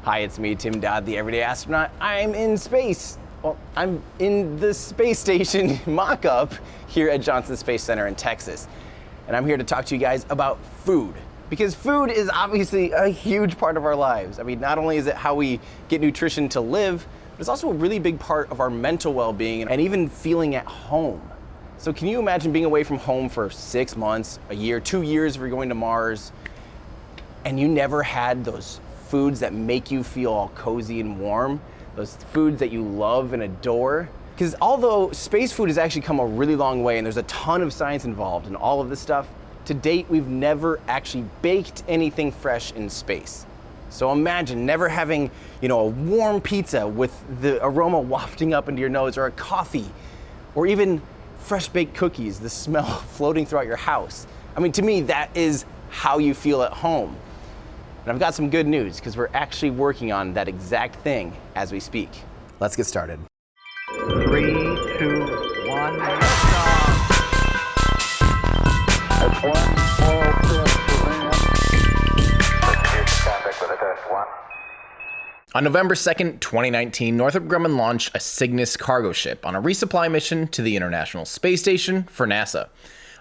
Hi, it's me, Tim Dodd, the Everyday Astronaut. I'm in space. Well, I'm in the space station mock-up here at Johnson Space Center in Texas. And I'm here to talk to you guys about food. Because food is obviously a huge part of our lives. I mean, not only is it how we get nutrition to live, but it's also a really big part of our mental well-being and even feeling at home. So can you imagine being away from home for 6 months, a year, 2 years if you're going to Mars, and you never had those foods that make you feel all cozy and warm, those foods that you love and adore? Because although space food has actually come a really long way and there's a ton of science involved in all of this stuff, to date we've never actually baked anything fresh in space. So imagine never having, a warm pizza with the aroma wafting up into your nose, or a coffee, or even fresh baked cookies, the smell floating throughout your house. I mean, to me, that is how you feel at home. And I've got some good news, because we're actually working on that exact thing as we speak. Let's get started. 3, 2, 1, That's one small step for man. Contact with a test one. On November 2nd, 2019, Northrop Grumman launched a Cygnus cargo ship on a resupply mission to the International Space Station for NASA.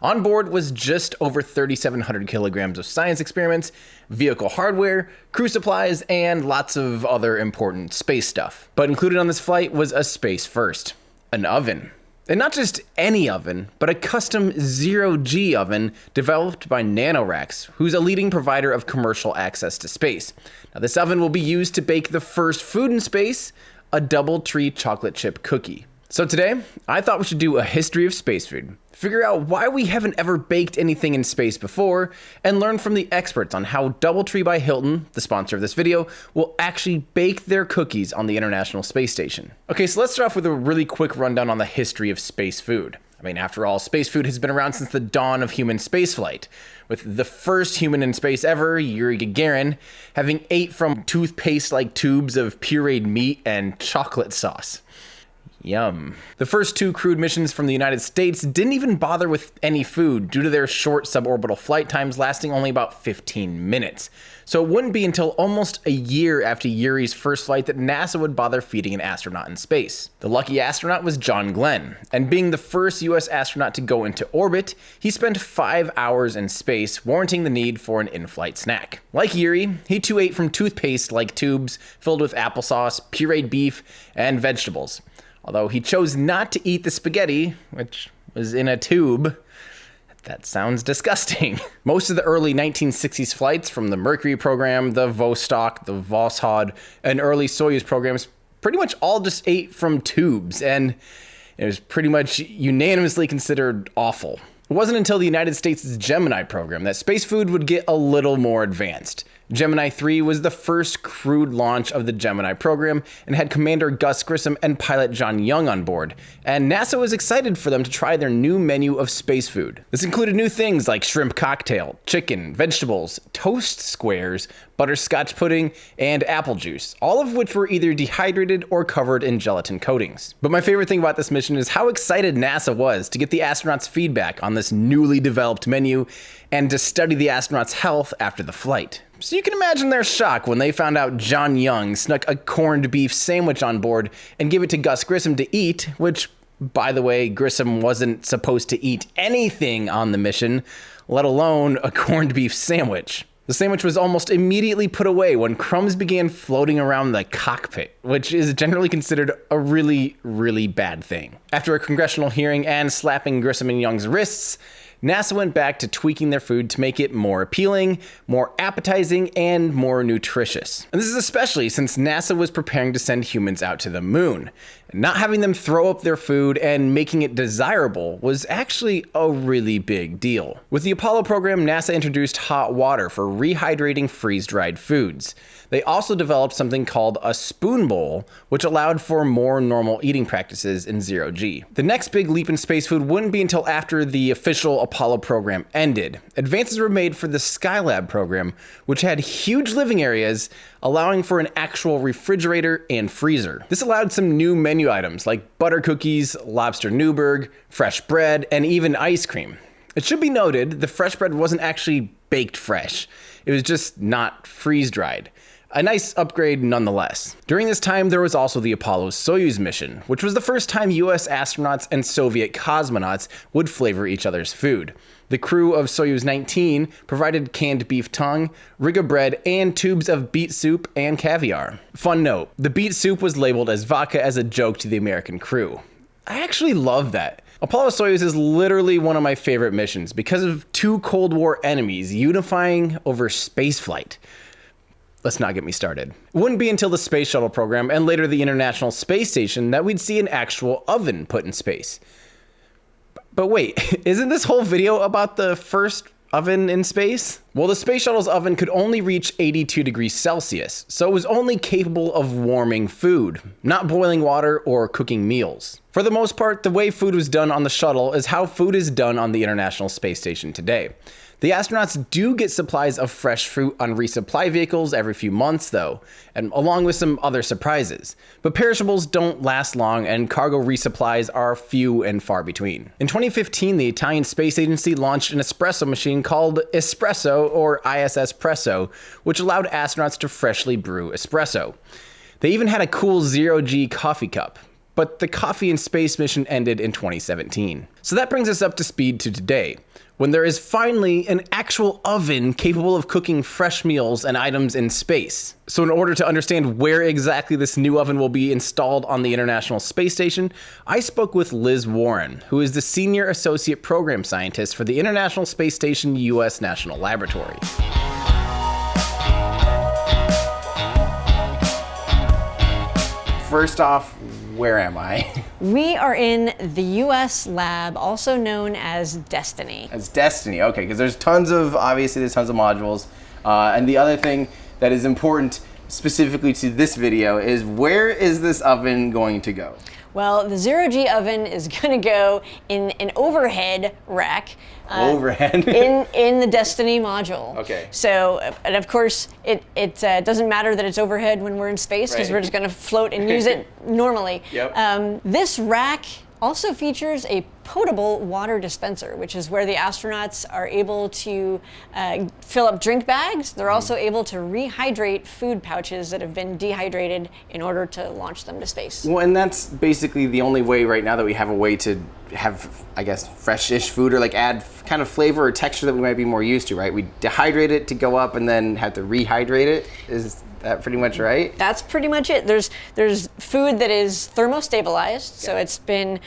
On board was just over 3,700 kilograms of science experiments, vehicle hardware, crew supplies, and lots of other important space stuff. But included on this flight was a space first, an oven. And not just any oven, but a custom zero-G oven developed by NanoRacks, who's a leading provider of commercial access to space. Now, this oven will be used to bake the first food in space, a DoubleTree chocolate chip cookie. So today, I thought we should do a history of space food, figure out why we haven't ever baked anything in space before, and learn from the experts on how DoubleTree by Hilton, the sponsor of this video, will actually bake their cookies on the International Space Station. Okay, so let's start off with a really quick rundown on the history of space food. I mean, after all, space food has been around since the dawn of human spaceflight, with the first human in space ever, Yuri Gagarin, having ate from toothpaste-like tubes of pureed meat and chocolate sauce. Yum. The first 2 crewed missions from the United States didn't even bother with any food due to their short suborbital flight times lasting only about 15 minutes. So it wouldn't be until almost a year after Yuri's first flight that NASA would bother feeding an astronaut in space. The lucky astronaut was John Glenn, and being the first US astronaut to go into orbit, he spent 5 hours in space, warranting the need for an in-flight snack. Like Yuri, he too ate from toothpaste-like tubes filled with applesauce, pureed beef, and vegetables. Although he chose not to eat the spaghetti, which was in a tube. That sounds disgusting. Most of the early 1960s flights from the Mercury program, the Vostok, the Voskhod, and early Soyuz programs pretty much all just ate from tubes, and it was pretty much unanimously considered awful. It wasn't until the United States' Gemini program that space food would get a little more advanced. Gemini 3 was the first crewed launch of the Gemini program and had Commander Gus Grissom and pilot John Young on board, and NASA was excited for them to try their new menu of space food. This included new things like shrimp cocktail, chicken, vegetables, toast squares, butterscotch pudding, and apple juice, all of which were either dehydrated or covered in gelatin coatings. But my favorite thing about this mission is how excited NASA was to get the astronauts' feedback on this newly developed menu and to study the astronauts' health after the flight. So you can imagine their shock when they found out John Young snuck a corned beef sandwich on board and gave it to Gus Grissom to eat, which, by the way, Grissom wasn't supposed to eat anything on the mission, let alone a corned beef sandwich. The sandwich was almost immediately put away when crumbs began floating around the cockpit, which is generally considered a really, really bad thing. After a congressional hearing and slapping Grissom and Young's wrists, NASA went back to tweaking their food to make it more appealing, more appetizing, and more nutritious. And this is especially since NASA was preparing to send humans out to the moon. Not having them throw up their food and making it desirable was actually a really big deal. With the Apollo program, NASA introduced hot water for rehydrating freeze-dried foods. They also developed something called a spoon bowl, which allowed for more normal eating practices in zero-G. The next big leap in space food wouldn't be until after the official Apollo program ended. Advances were made for the Skylab program, which had huge living areas, allowing for an actual refrigerator and freezer. This allowed some new menu items like butter cookies, lobster Newburg, fresh bread, and even ice cream. It should be noted, the fresh bread wasn't actually baked fresh. It was just not freeze-dried. A nice upgrade nonetheless. During this time, there was also the Apollo-Soyuz mission, which was the first time US astronauts and Soviet cosmonauts would flavor each other's food. The crew of Soyuz 19 provided canned beef tongue, riga bread, and tubes of beet soup and caviar. Fun note, the beet soup was labeled as vodka as a joke to the American crew. I actually love that. Apollo-Soyuz is literally one of my favorite missions because of two Cold War enemies unifying over spaceflight. Let's not get me started. It wouldn't be until the Space Shuttle program and later the International Space Station that we'd see an actual oven put in space. But wait, isn't this whole video about the first oven in space? Well, the Space Shuttle's oven could only reach 82 degrees Celsius, so it was only capable of warming food, not boiling water or cooking meals. For the most part, the way food was done on the shuttle is how food is done on the International Space Station today. The astronauts do get supplies of fresh fruit on resupply vehicles every few months though, and along with some other surprises. But perishables don't last long and cargo resupplies are few and far between. In 2015, the Italian Space Agency launched an espresso machine called Espresso or ISS Presso, which allowed astronauts to freshly brew espresso. They even had a cool zero-G coffee cup. But the coffee in space mission ended in 2017. So that brings us up to speed to today, when there is finally an actual oven capable of cooking fresh meals and items in space. So in order to understand where exactly this new oven will be installed on the International Space Station, I spoke with Liz Warren, who is the Senior Associate Program Scientist for the International Space Station U.S. National Laboratory. First off, where am I? We are in the US lab, also known as Destiny. As Destiny, okay, because there's tons of modules. And the other thing that is important specifically to this video is where is this oven going to go? Well, the zero-G oven is going to go in an overhead rack. Overhead? in the Destiny module. Okay. So, and of course, it doesn't matter that it's overhead when we're in space because we're just going to float and use it normally. Yep. This rack also features a potable water dispenser, which is where the astronauts are able to fill up drink bags. They're also able to rehydrate food pouches that have been dehydrated in order to launch them to space. Well, and that's basically the only way right now that we have a way to have, I guess, fresh-ish food or like add kind of flavor or texture that we might be more used to, right? We dehydrate it to go up and then have to rehydrate it. Is that pretty much right? That's pretty much it. There's food that is thermostabilized, so it's been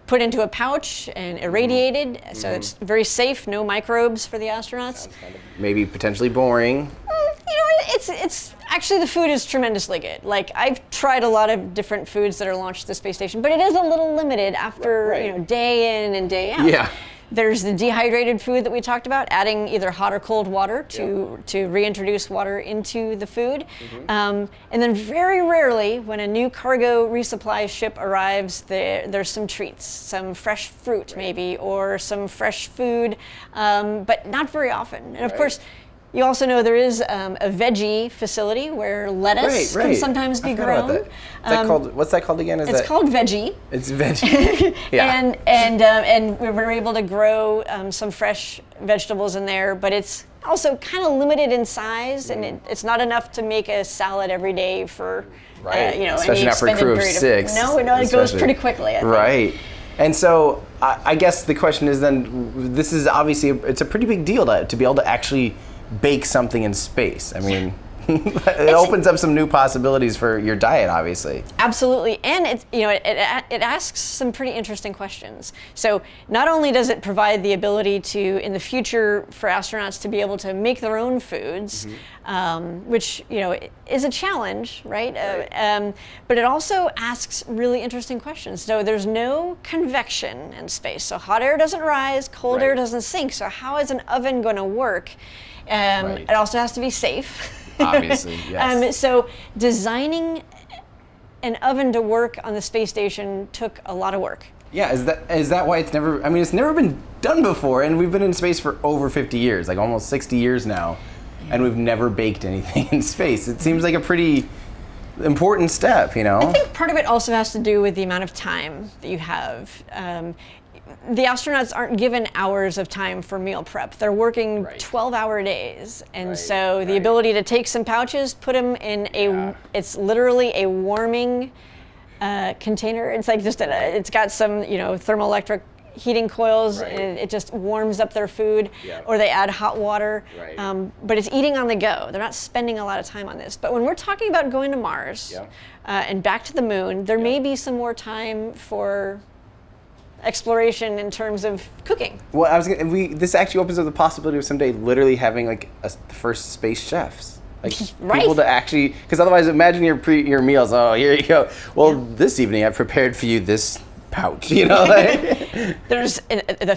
put into a pouch and irradiated, so it's very safe, no microbes for the astronauts. Kind of maybe potentially boring. You know, it's actually, the food is tremendously good. Like, I've tried a lot of different foods that are launched to the space station, but it is a little limited after you know, day in and day out. Yeah. There's the dehydrated food that we talked about, adding either hot or cold water to reintroduce water into the food. And then very rarely, when a new cargo resupply ship arrives, there's some treats, some fresh fruit maybe, or some fresh food, but not very often. And of course, you also know there is a veggie facility where lettuce can sometimes be grown. Is that called, what's that called again? It's called veggie. It's veggie. Yeah. And we were able to grow some fresh vegetables in there, but it's also kind of limited in size, and it's not enough to make a salad every day for you know, especially any not for a extended crew of period 6. No, it goes pretty quickly. I think. Right. And so I guess the question is then, this is obviously it's a pretty big deal to be able to actually bake something in space. I mean, it opens up some new possibilities for your diet, obviously. Absolutely, and it asks some pretty interesting questions. So not only does it provide the ability to, in the future, for astronauts to be able to make their own foods, which is a challenge, right? But it also asks really interesting questions. So there's no convection in space, so hot air doesn't rise, cold air doesn't sink. So how is an oven going to work? It also has to be safe. Obviously, yes. So designing an oven to work on the space station took a lot of work. Yeah, is that why it's never, I mean, it's never been done before, and we've been in space for over 50 years, like almost 60 years now, and we've never baked anything in space. It seems like a pretty, important step, you know? I think part of it also has to do with the amount of time that you have. The astronauts aren't given hours of time for meal prep. They're working 12-hour days. And so the ability to take some pouches, put them in it's literally a warming container. It's like just, it's got some, thermoelectric heating coils. It just warms up their food, or they add hot water. But it's eating on the go. They're not spending a lot of time on this. But when we're talking about going to Mars and back to the moon, there may be some more time for exploration in terms of cooking. Well, this actually opens up the possibility of someday literally having like the first space chefs. Like people to actually, because otherwise imagine your meals. Oh, here you go. Well, this evening I've prepared for you this pouch, The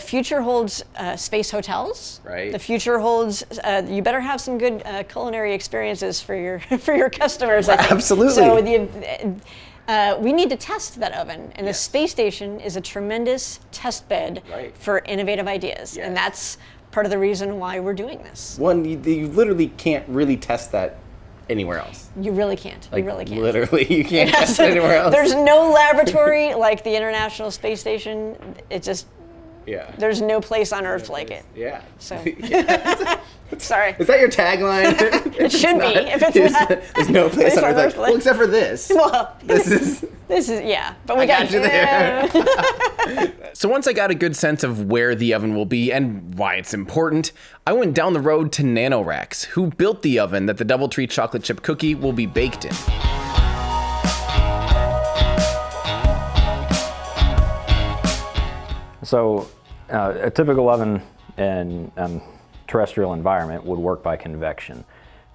future holds space hotels. The future holds, you better have some good culinary experiences for your customers, I think. Absolutely. So we need to test that oven, and the space station is a tremendous test bed for innovative ideas, and that's part of the reason why we're doing this. One, you literally can't really test that anywhere else. You really can't. You really can't. Literally, you can't test it anywhere else. There's no laboratory like the International Space Station. It just, there's no place on Earth like it. Yeah. So. Sorry. Is that your tagline? It should be. If it's not, there's no place on Earth like, well, except for this. Well, this is, but we got you there. So once I got a good sense of where the oven will be and why it's important, I went down the road to NanoRacks, who built the oven that the DoubleTree chocolate chip cookie will be baked in. So a typical oven in terrestrial environment would work by convection.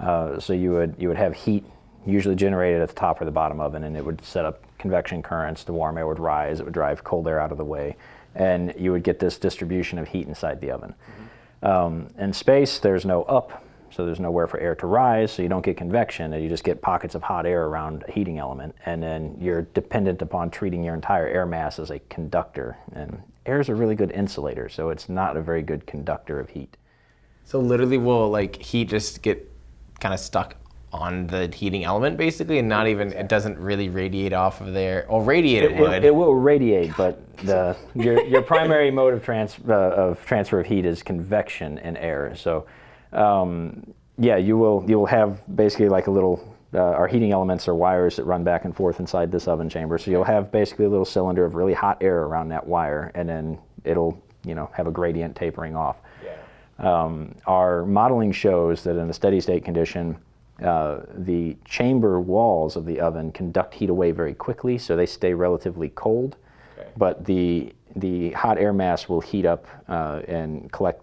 So you would have heat usually generated at the top or the bottom oven, and it would set up convection currents. The warm air would rise, it would drive cold air out of the way, and you would get this distribution of heat inside the oven. In space, there's no up, so there's nowhere for air to rise, so you don't get convection, and you just get pockets of hot air around a heating element, and then you're dependent upon treating your entire air mass as a conductor. And air is a really good insulator, so it's not a very good conductor of heat. So literally will heat just get kind of stuck on the heating element basically, and not even, it doesn't really radiate off of there. Or radiate it would. It will radiate, but your primary mode of transfer of heat is convection in air. So you'll have basically like a little, our heating elements are wires that run back and forth inside this oven chamber. So you'll have basically a little cylinder of really hot air around that wire, and then it'll have a gradient tapering off. Our modeling shows that in a steady state condition, the chamber walls of the oven conduct heat away very quickly, so they stay relatively cold. But the hot air mass will heat up and collect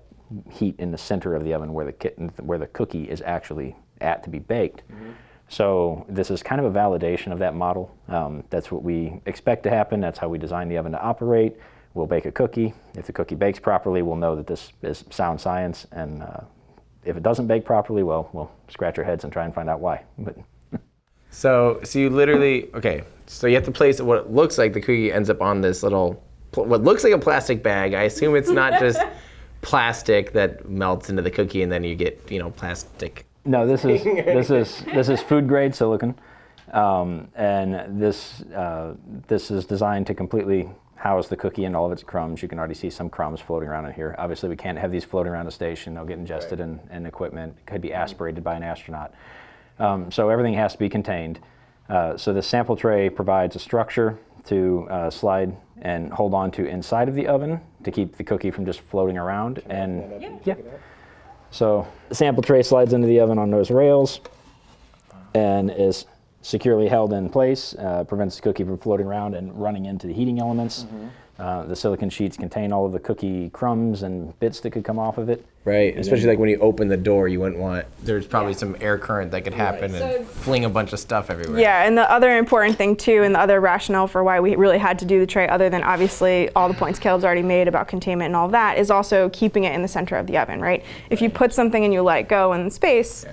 heat in the center of the oven where the cookie is actually at to be baked. So this is kind of a validation of that model. That's what we expect to happen. That's how we design the oven to operate. We'll bake a cookie. If the cookie bakes properly, we'll know that this is sound science. And if it doesn't bake properly, well, we'll scratch our heads and try and find out why. But So you literally, so you have to place what looks like the cookie ends up on this little, what looks like a plastic bag. I assume it's not just plastic that melts into the cookie and then you get, plastic. No, this is food grade silicon, and this is designed to completely house the cookie and all of its crumbs. You can already see some crumbs floating around in here. Obviously, we can't have these floating around the station. They'll get ingested in equipment. It could be aspirated by an astronaut. So everything has to be contained. So the sample tray provides a structure to slide and hold on to inside of the oven to keep the cookie from just floating around. So the sample tray slides into the oven on those rails and is securely held in place, prevents the cookie from floating around and running into the heating elements. The silicon sheets contain all of the cookie crumbs and bits that could come off of it. Right, especially like when you open the door, you wouldn't want, there's probably some air current that could happen and fling a bunch of stuff everywhere. Yeah, and the other important thing too, and the other rationale for why we really had to do the tray, other than obviously all the points Caleb's already made about containment and all that, is also keeping it in the center of the oven, right? If you put something and you let it go in space,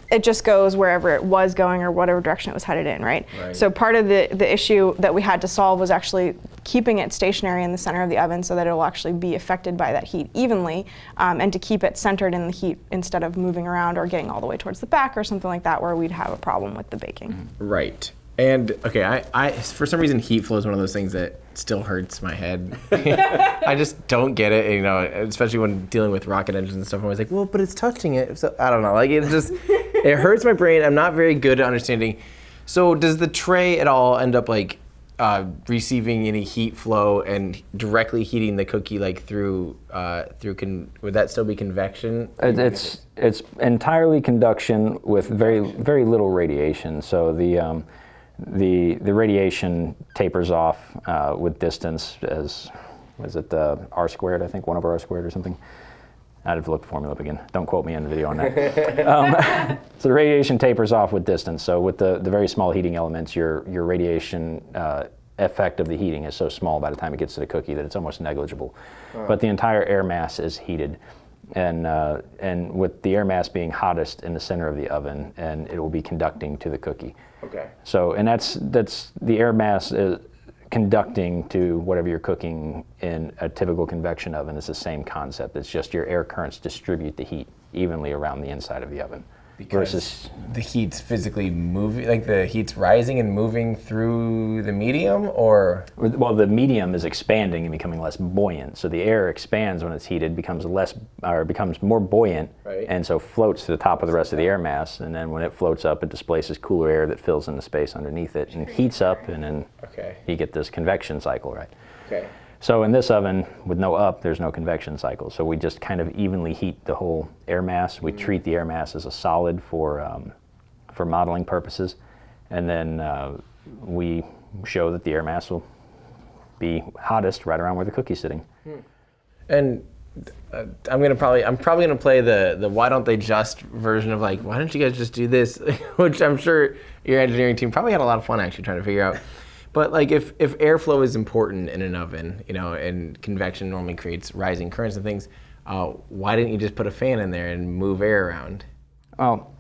it just goes wherever it was going or whatever direction it was headed in, right? So part of the issue that we had to solve was actually keeping it stationary in the center of the oven so that it will actually be affected by that heat evenly, and to keep it centered in the heat instead of moving around or getting all the way towards the back or something like that where we'd have a problem with the baking. Right. And okay, I for some reason heat flow is one of those things that still hurts my head. I just don't get it, you know, especially when dealing with rocket engines and stuff. I'm always like, well, but it's touching it. So I don't know, like it just it hurts my brain. I'm not very good at understanding. So does the tray at all end up like receiving any heat flow and directly heating the cookie like through would that still be convection? It's entirely conduction with very little radiation. So the radiation tapers off with distance as, was it R squared, I think, 1 over R squared or something. I'd have looked the formula up again. Don't quote me on the video on that. So the radiation tapers off with distance. So with the very small heating elements, your radiation effect of the heating is so small by the time it gets to the cookie that it's almost negligible. But the entire air mass is heated. And with the air mass being hottest in the center of the oven, and it will be conducting to the cookie. Okay. So, and that's the air mass is conducting to whatever you're cooking in a typical convection oven. Is the same concept. It's just your air currents distribute the heat evenly around the inside of the oven. Because versus the heat's physically moving, like the heat's rising and moving through the medium, or? Well, the medium is expanding and becoming less buoyant. So the air expands when it's heated, becomes more buoyant, right, and so floats to the top of the rest of the air mass. And then when it floats up, it displaces cooler air that fills in the space underneath it and heats up, and then you get this convection cycle, right? Okay. So in this oven, with no up, there's no convection cycle. So we just kind of evenly heat the whole air mass. We treat the air mass as a solid for modeling purposes. And then we show that the air mass will be hottest right around where the cookie's sitting. And I'm probably gonna play the why don't they just version of like, why don't you guys just do this? Which I'm sure your engineering team probably had a lot of fun actually trying to figure out. But like if airflow is important in an oven, you know, and convection normally creates rising currents and things, why didn't you just put a fan in there and move air around? Well,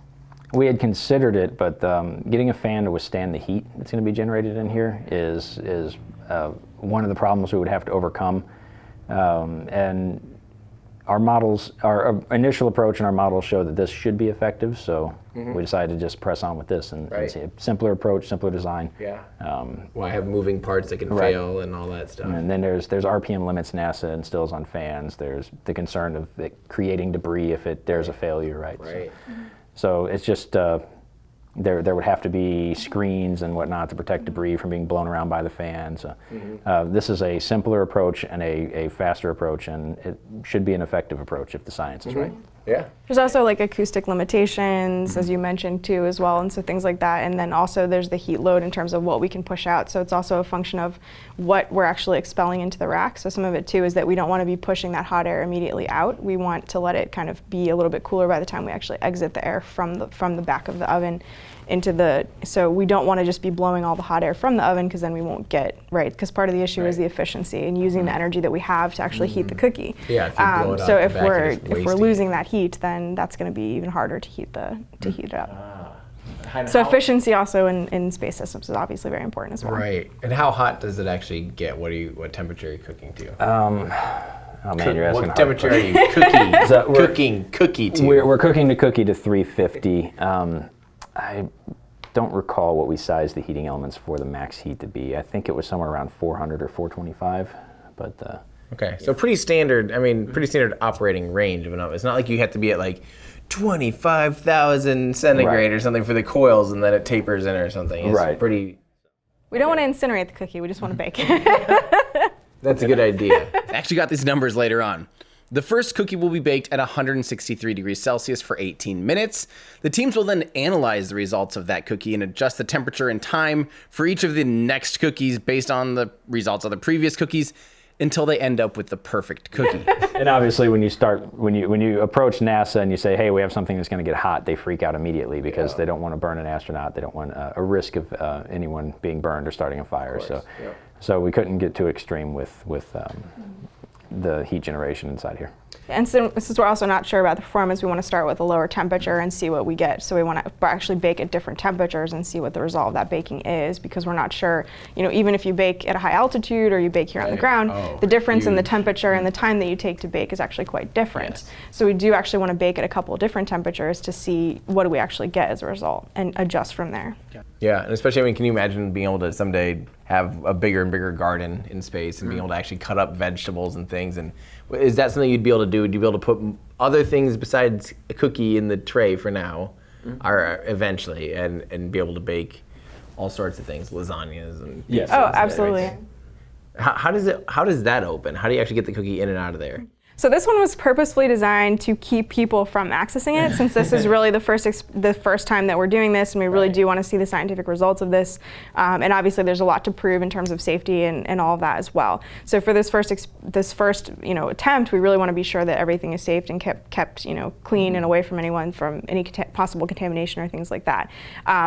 we had considered it, but getting a fan to withstand the heat that's going to be generated in here is one of the problems we would have to overcome. And our initial approach and our models show that this should be effective, so we decided to just press on with this and see a simpler approach, simpler design. Yeah. Why have moving parts that can fail and all that stuff? And then there's RPM limits NASA instills on fans. There's the concern of it creating debris if there's a failure, right? Right. So it's just there would have to be screens and whatnot to protect debris from being blown around by the fans. This is a simpler approach and a faster approach, and it should be an effective approach if the science is right. Yeah. There's also like acoustic limitations, as you mentioned too, as well, and so things like that. And then also there's the heat load in terms of what we can push out. So it's also a function of what we're actually expelling into the rack. So some of it too is that we don't want to be pushing that hot air immediately out. We want to let it kind of be a little bit cooler by the time we actually exit the air from the back of the oven into the, so we don't want to just be blowing all the hot air from the oven, because then we won't get, because part of the issue is the efficiency and using the energy that we have to actually heat the cookie. Yeah, if you blow it so out if the back, we're you're just losing that heat, then that's going to be even harder to heat it up. And So how- efficiency also in space systems is obviously very important as well. Right. And how hot does it actually get? What temperature are you cooking to? Oh man, you're asking What hard temperature are you cooking cookie to? We're cooking the cookie to 350. I don't recall what we sized the heating elements for the max heat to be. I think it was somewhere around 400 or 425, but Okay, so pretty standard. I mean, pretty standard operating range of an oven. It's not like you have to be at like 25,000 centigrade or something for the coils, and then it tapers in or something. It's pretty. We don't want to incinerate the cookie. We just want to bake it. That's a good idea. Actually got these numbers later on. The first cookie will be baked at 163 degrees Celsius for 18 minutes. The teams will then analyze the results of that cookie and adjust the temperature and time for each of the next cookies based on the results of the previous cookies until they end up with the perfect cookie. And obviously when you approach NASA and you say, hey, we have something that's going to get hot, they freak out immediately because they don't want to burn an astronaut. They don't want a risk of anyone being burned or starting a fire. So we couldn't get too extreme with the heat generation inside here. And since we're also not sure about the performance, we want to start with a lower temperature and see what we get. So we want to actually bake at different temperatures and see what the result of that baking is, because we're not sure, even if you bake at a high altitude or you bake here on the ground, the difference in the temperature and the time that you take to bake is actually quite different. Yes. So we do actually want to bake at a couple of different temperatures to see what do we actually get as a result and adjust from there. Yeah, and especially, can you imagine being able to someday have a bigger and bigger garden in space and being able to actually cut up vegetables and things? And is that something you'd be able to do? Would you be able to put other things besides a cookie in the tray for now, or eventually, and be able to bake all sorts of things, lasagnas and Yes. Oh, absolutely. How does that open? How do you actually get the cookie in and out of there? So this one was purposefully designed to keep people from accessing it, since this is really the first time that we're doing this, and we really do want to see the scientific results of this. And obviously, there's a lot to prove in terms of safety and all of that as well. So for this first attempt, we really want to be sure that everything is safe and kept clean and away from anyone from any possible contamination or things like that.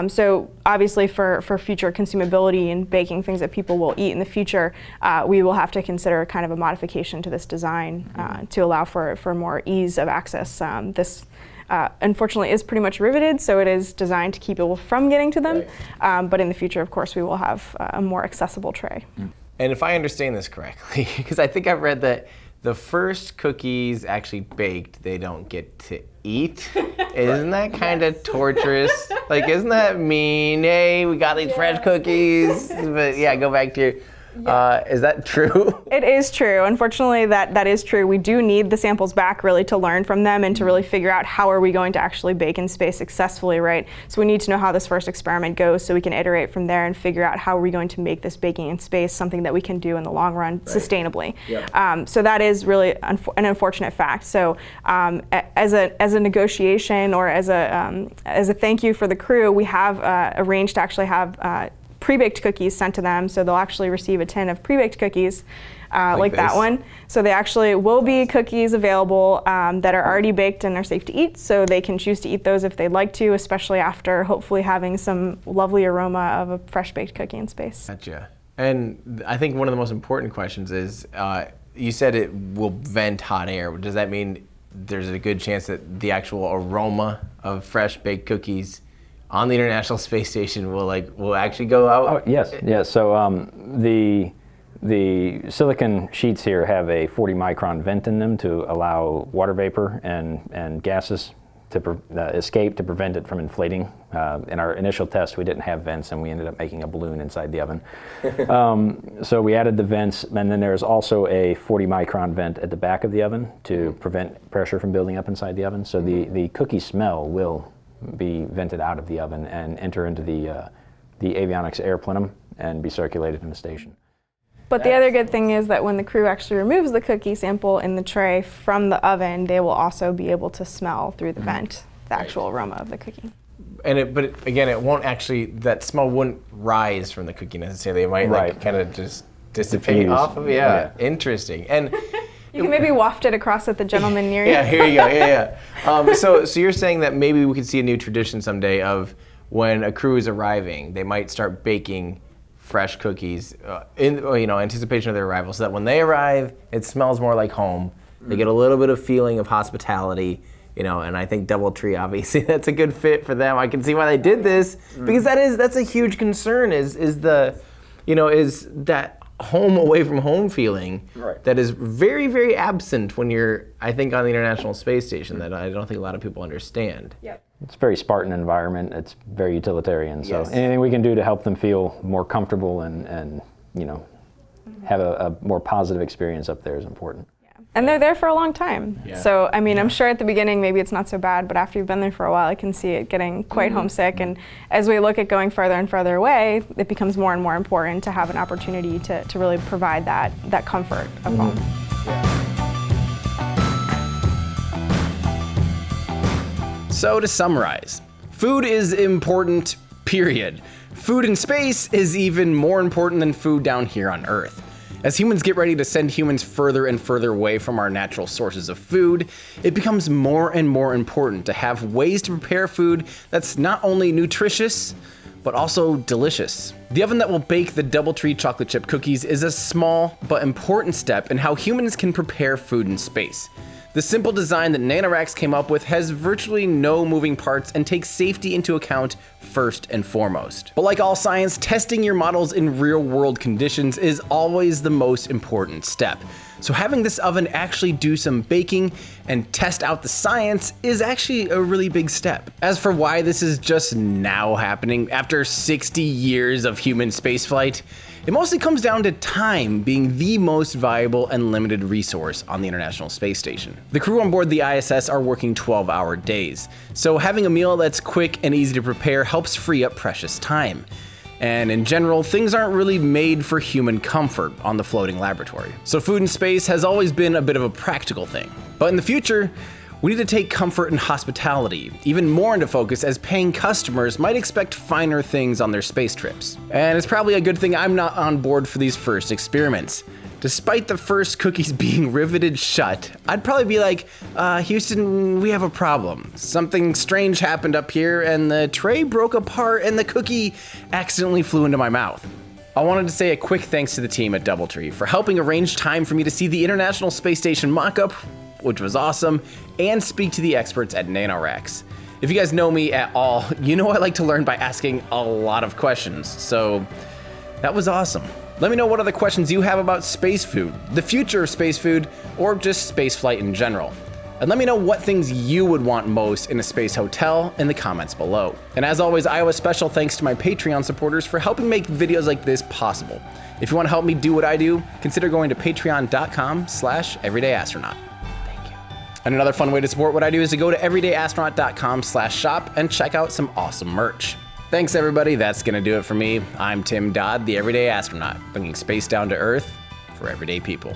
So obviously, for future consumability and baking things that people will eat in the future, we will have to consider kind of a modification to this design. To allow for more ease of access. This unfortunately is pretty much riveted, so it is designed to keep people from getting to them. But in the future, of course, we will have a more accessible tray. And if I understand this correctly, because I think I've read that the first cookies actually baked, they don't get to eat. Isn't that kind of torturous? Like, isn't that mean? Hey, we got these fresh cookies. But yeah, go back to your... is that true? It is true. Unfortunately, that is true. We do need the samples back really to learn from them and to really figure out how are we going to actually bake in space successfully, right? So we need to know how this first experiment goes so we can iterate from there and figure out how are we going to make this baking in space something that we can do in the long run sustainably. Yep. So that is really an unfortunate fact. So as a negotiation or as a thank you for the crew, we have arranged to actually have pre-baked cookies sent to them, so they'll actually receive a tin of pre-baked cookies like that one. So they actually will be cookies available that are already baked and are safe to eat, so they can choose to eat those if they'd like to, especially after hopefully having some lovely aroma of a fresh baked cookie in space. Gotcha. And I think one of the most important questions is, you said it will vent hot air. Does that mean there's a good chance that the actual aroma of fresh baked cookies on the International Space Station will actually go out? Oh, yes. So the silicon sheets here have a 40 micron vent in them to allow water vapor and gases to escape to prevent it from inflating. In our initial test, we didn't have vents, and we ended up making a balloon inside the oven. So we added the vents, and then there's also a 40 micron vent at the back of the oven to prevent pressure from building up inside the oven. So the cookie smell will be vented out of the oven and enter into the avionics air plenum and be circulated in the station. But the other good thing is that when the crew actually removes the cookie sample in the tray from the oven, they will also be able to smell through the vent the actual aroma of the cookie. But again, it won't actually, that smell wouldn't rise from the cookie necessarily. It might kind of just dissipate diffuse. off of it. Yeah, interesting. And you can maybe waft it across at the gentleman near you. Yeah, here you go. Yeah. So you're saying that maybe we could see a new tradition someday of when a crew is arriving, they might start baking fresh cookies in anticipation of their arrival, so that when they arrive, it smells more like home. They get a little bit of feeling of hospitality, and I think DoubleTree, obviously, that's a good fit for them. I can see why they did this, because that's a huge concern. Is that home away from home feeling that is very, very absent when you're, I think, on the International Space Station, that I don't think a lot of people understand. Yep. It's a very Spartan environment. It's very utilitarian. So anything we can do to help them feel more comfortable and have a more positive experience up there is important. And they're there for a long time. Yeah. So, I'm sure at the beginning maybe it's not so bad, but after you've been there for a while, I can see it getting quite homesick. And as we look at going further and further away, it becomes more and more important to have an opportunity to really provide that comfort of home. So to summarize, food is important, period. Food in space is even more important than food down here on Earth. As humans get ready to send humans further and further away from our natural sources of food, it becomes more and more important to have ways to prepare food that's not only nutritious, but also delicious. The oven that will bake the DoubleTree chocolate chip cookies is a small but important step in how humans can prepare food in space. The simple design that NanoRacks came up with has virtually no moving parts and takes safety into account first and foremost. But like all science, testing your models in real-world conditions is always the most important step. So having this oven actually do some baking and test out the science is actually a really big step. As for why this is just now happening after 60 years of human spaceflight, it mostly comes down to time being the most valuable and limited resource on the International Space Station. The crew on board the ISS are working 12-hour days, so having a meal that's quick and easy to prepare helps free up precious time. And in general, things aren't really made for human comfort on the floating laboratory. So food in space has always been a bit of a practical thing. But in the future, we need to take comfort and hospitality even more into focus, as paying customers might expect finer things on their space trips. And it's probably a good thing I'm not on board for these first experiments. Despite the first cookies being riveted shut, I'd probably be like, Houston, we have a problem. Something strange happened up here and the tray broke apart and the cookie accidentally flew into my mouth. I wanted to say a quick thanks to the team at DoubleTree for helping arrange time for me to see the International Space Station mock-up, which was awesome, and speak to the experts at NanoRacks. If you guys know me at all, you know I like to learn by asking a lot of questions, so that was awesome. Let me know what other questions you have about space food, the future of space food, or just spaceflight in general. And let me know what things you would want most in a space hotel in the comments below. And as always, I owe a special thanks to my Patreon supporters for helping make videos like this possible. If you want to help me do what I do, consider going to patreon.com/everydayastronaut. Thank you. And another fun way to support what I do is to go to everydayastronaut.com/shop and check out some awesome merch. Thanks everybody, that's gonna do it for me. I'm Tim Dodd, the Everyday Astronaut, bringing space down to Earth for everyday people.